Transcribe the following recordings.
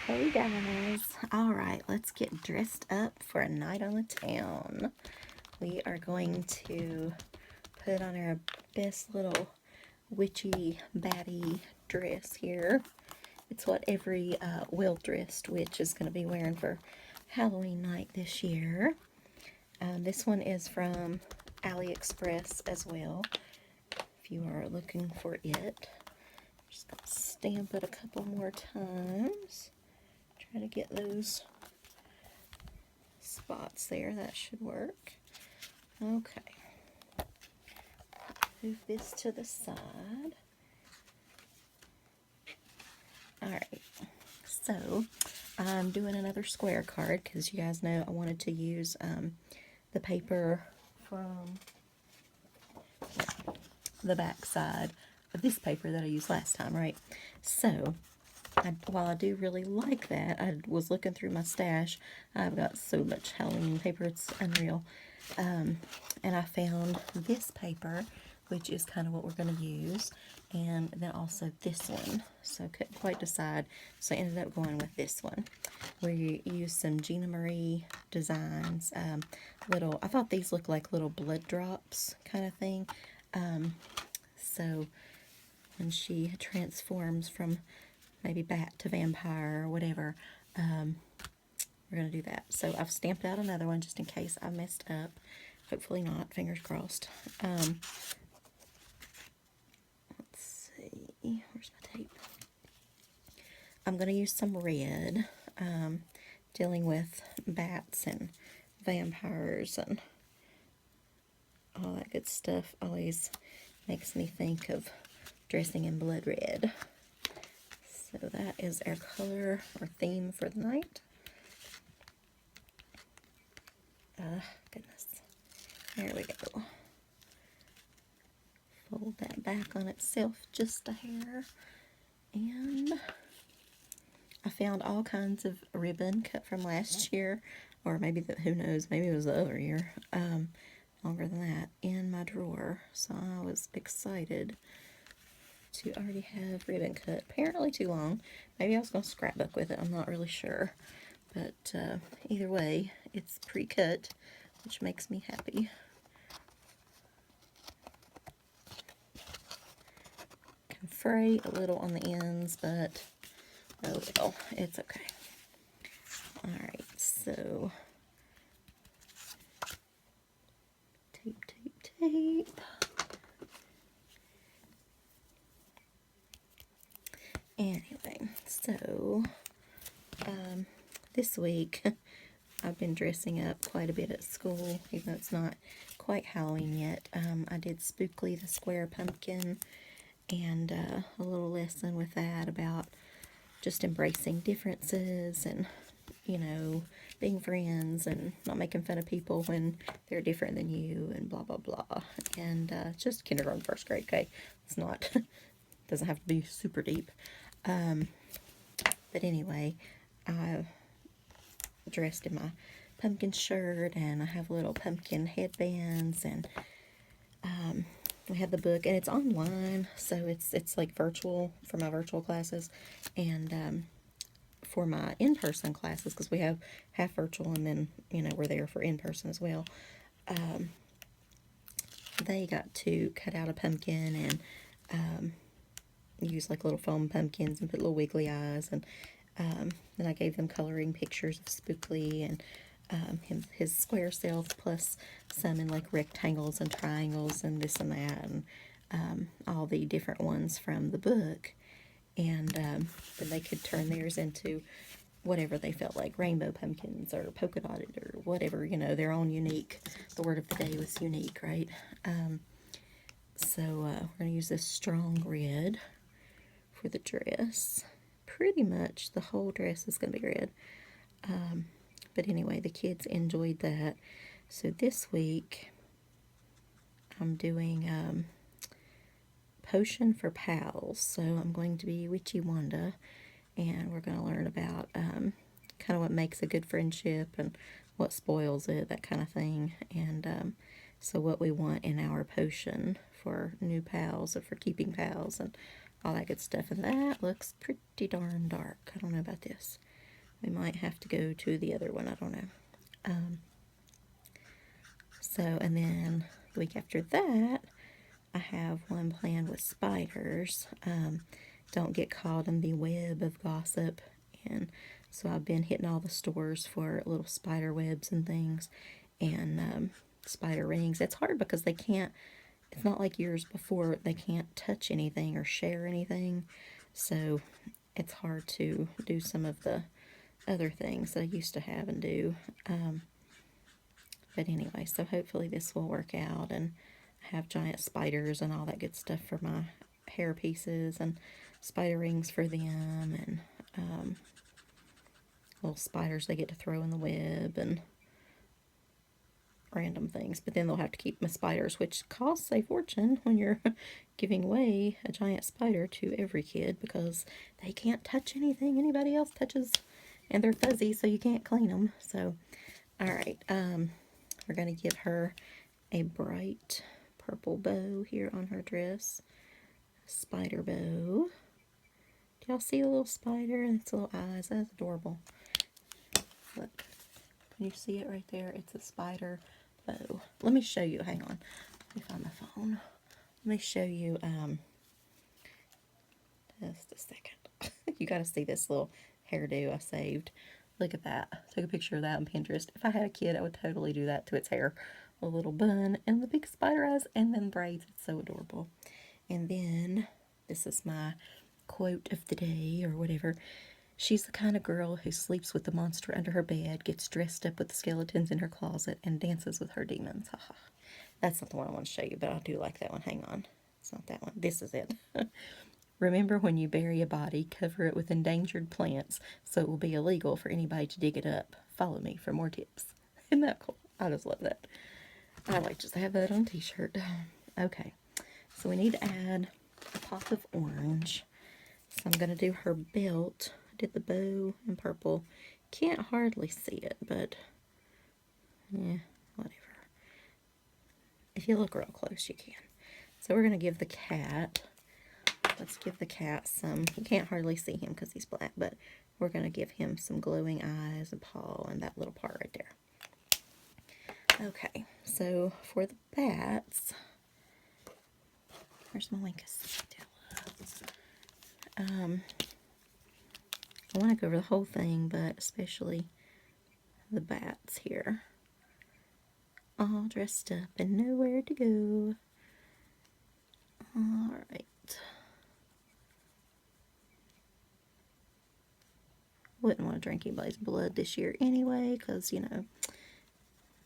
Hey guys, alright, let's get dressed up for a night on the town. We are going to put on our best little witchy batty dress here. It's what every well-dressed witch is going to be wearing for Halloween night this year. This one is from AliExpress as well, if you are looking for it. Just going to stamp it a couple more times. Try to get those spots there. That should work. Okay. Move this to the side. Alright. So, I'm doing another square card because you guys know I wanted to use the paper from the back side of this paper that I used last time, right? So, while I do really like that, I was looking through my stash. I've got so much Halloween paper, it's unreal. And I found this paper, which is kind of what we're going to use, and then also this one. So I couldn't quite decide, so I ended up going with this one. We used some Gina Marie designs. I thought these looked like little blood drops kind of thing. So when she transforms from maybe bat to vampire or whatever, we're going to do that. So I've stamped out another one just in case I messed up. Hopefully not, fingers crossed. Let's see, where's my tape? I'm going to use some red, dealing with bats and vampires and all that good stuff. Always makes me think of dressing in blood red. So that is our color or theme for the night. Goodness. There we go. Fold that back on itself just a hair. And I found all kinds of ribbon cut from last year, or maybe, who knows, maybe it was the other year, longer than that, in my drawer. So I was excited to already have ribbon cut. Apparently too long. Maybe I was going to scrapbook with it. I'm not really sure. But either way, it's pre-cut, which makes me happy. Can fray a little on the ends, but oh well, it's okay. Alright, so tape, tape, tape. Anyway, so this week I've been dressing up quite a bit at school, even though it's not quite Halloween yet. I did Spookly the Square Pumpkin, and a little lesson with that about just embracing differences and, you know, being friends and not making fun of people when they're different than you and blah, blah, blah. And just kindergarten, first grade, okay? It's not, doesn't have to be super deep. But anyway, I dressed in my pumpkin shirt, and I have little pumpkin headbands, and we have the book, and it's online, so it's like virtual for my virtual classes, and for my in-person classes, because we have half virtual and then, you know, we're there for in-person as well. They got to cut out a pumpkin and use like little foam pumpkins and put little wiggly eyes, and then I gave them coloring pictures of Spookly and his square self, plus some in like rectangles and triangles and this and that, and all the different ones from the book. And then they could turn theirs into whatever they felt like, rainbow pumpkins or polka dotted or whatever, you know, their own unique. The word of the day was unique, right? So we're going to use this strong red for the dress. Pretty much the whole dress is going to be red. But anyway, the kids enjoyed that. So this week, I'm doing Potion for Pals. So I'm going to be Witchy Wanda, and we're going to learn about kind of what makes a good friendship and what spoils it, that kind of thing. And so what we want in our potion for new pals or for keeping pals and all that good stuff. And that looks pretty darn dark. I don't know about this. we might have to go to the other one. I don't know. So, and then the week after that, I have one planned with spiders. Don't get caught in the web of gossip. And so I've been hitting all the stores for little spider webs and things, and spider rings. It's hard because they can't, it's not like years before, they can't touch anything or share anything. So it's hard to do some of the other things that I used to have and do. But anyway, so hopefully this will work out, and have giant spiders and all that good stuff for my hair pieces, and spider rings for them, and little spiders they get to throw in the web, and random things. But then they'll have to keep my spiders, which costs a fortune when you're giving away a giant spider to every kid, because they can't touch anything anybody else touches, and they're fuzzy, so you can't clean them. So, all right, we're going to give her a bright purple bow here on her dress. Spider bow. Do y'all see the little spider and its little eyes? That's adorable. Look. Can you see it right there? It's a spider bow. Let me show you. Hang on. Let me find my phone. Let me show you, just a second. You got to see this little hairdo I saved. Look at that. I took a picture of that on Pinterest. If I had a kid, I would totally do that to its hair. A little bun and the big spider eyes and then braids. It's so adorable. And then, this is my quote of the day or whatever. She's the kind of girl who sleeps with the monster under her bed, gets dressed up with the skeletons in her closet, and dances with her demons. Haha. That's not the one I want to show you, but I do like that one. Hang on. It's not that one. This is it. Remember, when you bury a body, cover it with endangered plants so it will be illegal for anybody to dig it up. Follow me for more tips. Isn't that cool? I just love that. I like just to have that on a t-shirt. Okay, so we need to add a pop of orange. So I'm going to do her belt. I did the bow in purple. Can't hardly see it, but yeah, whatever. If you look real close, you can. So we're going to give the cat, let's give the cat some, you can't hardly see him because he's black, but we're going to give him some glowing eyes, a paw, and that little part right there. Okay, so for the bats, where's my Linkus? I want to go over the whole thing, but especially the bats here. All dressed up and nowhere to go. Alright. Wouldn't want to drink anybody's blood this year anyway, because, you know,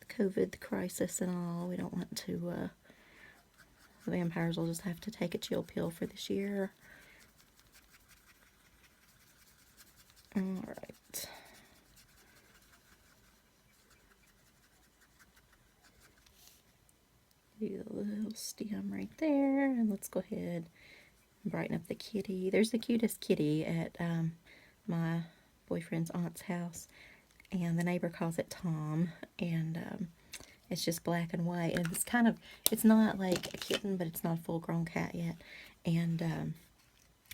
the COVID crisis and all. We don't want to, the vampires will just have to take a chill pill for this year. Alright. Do the little stem right there, and let's go ahead and brighten up the kitty. There's the cutest kitty at my boyfriend's aunt's house, and the neighbor calls it Tom, and it's just black and white, and it's kind of, it's not like a kitten, but it's not a full-grown cat yet, and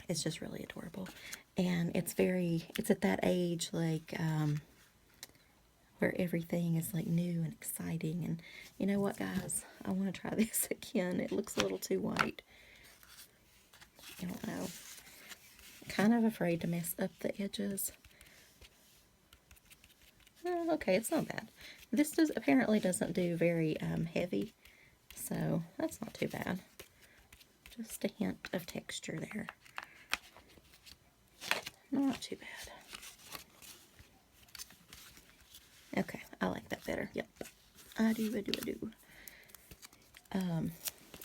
it's just really adorable. And it's very, it's at that age, like, where everything is, like, new and exciting. And you know what, guys? I want to try this again. It looks a little too white. I don't know. Kind of afraid to mess up the edges. Okay, it's not bad. This apparently doesn't do very heavy, so that's not too bad. Just a hint of texture there. Not too bad. Okay, I like that better. Yep. I do.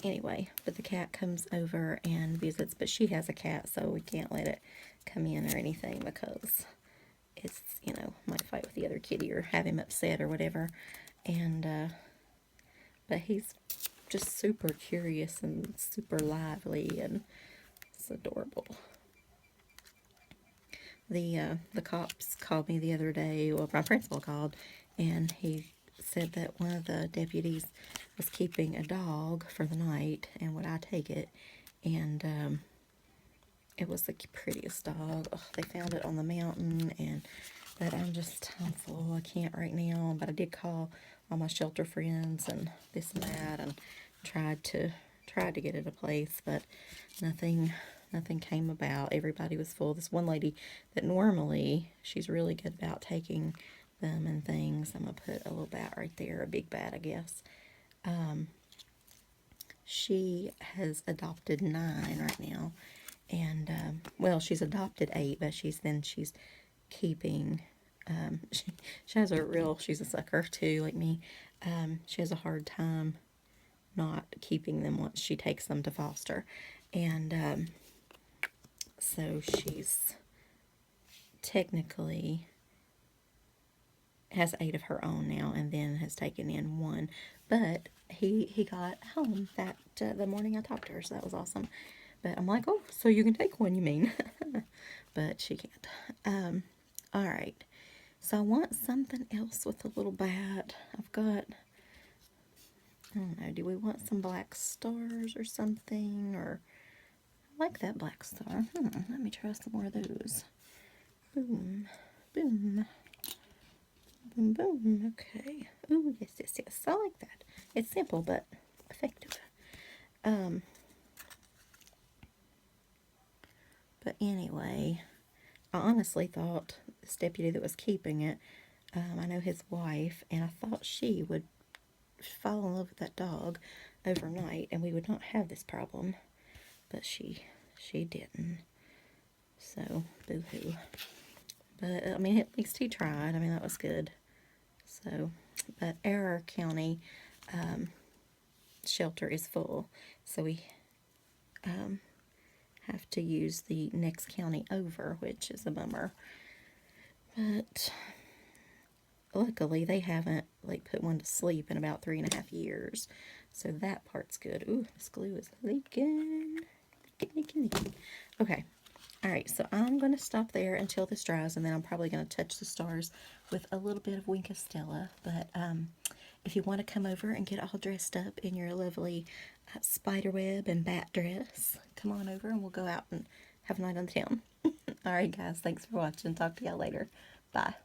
Anyway, but the cat comes over and visits, but she has a cat, so we can't let it come in or anything because it's, you know, might fight with the other kitty or have him upset or whatever. And, but he's just super curious and super lively, and it's adorable. The cops called me the other day, well, my principal called, and he said that one of the deputies was keeping a dog for the night, and would I take it, and it was the prettiest dog. Oh, they found it on the mountain, and But I'm full. I can't right now. But I did call all my shelter friends and this and that, and tried to get it a place, but nothing came about. Everybody was full. This one lady that normally she's really good about taking them and things. I'm gonna put a little bat right there, a big bat, I guess. She has adopted 9 right now, and well, she's adopted 8, but she's keeping. She has she's a sucker too, like me. She has a hard time not keeping them once she takes them to foster, and so she's technically has 8 of her own now, and then has taken in 1. But he got home that the morning I talked to her, so that was awesome. But I'm like, oh, so you can take 1, you mean? But she can't. All right. So I want something else with a little bat. I've got, I don't know, do we want some black stars or something? Or, I like that black star. Let me try some more of those. Boom, boom, boom, boom. Okay. Ooh, yes, yes, yes. I like that. It's simple, but effective. But anyway, I honestly thought this deputy that was keeping it, I know his wife, and I thought she would fall in love with that dog overnight, and we would not have this problem. But she didn't. So, boo-hoo. But, I mean, at least he tried. I mean, that was good. So, but our county shelter is full, so we have to use the next county over, which is a bummer. But luckily, they haven't like put one to sleep in about 3.5 years, so that part's good. Ooh, this glue is leaking. Leaking. Okay. All right, so I'm going to stop there until this dries, and then I'm probably going to touch the stars with a little bit of Wink of Stella. But if you want to come over and get all dressed up in your lovely spiderweb and bat dress, come on over and we'll go out and have a night on the town. All right, guys, thanks for watching. Talk to y'all later. Bye.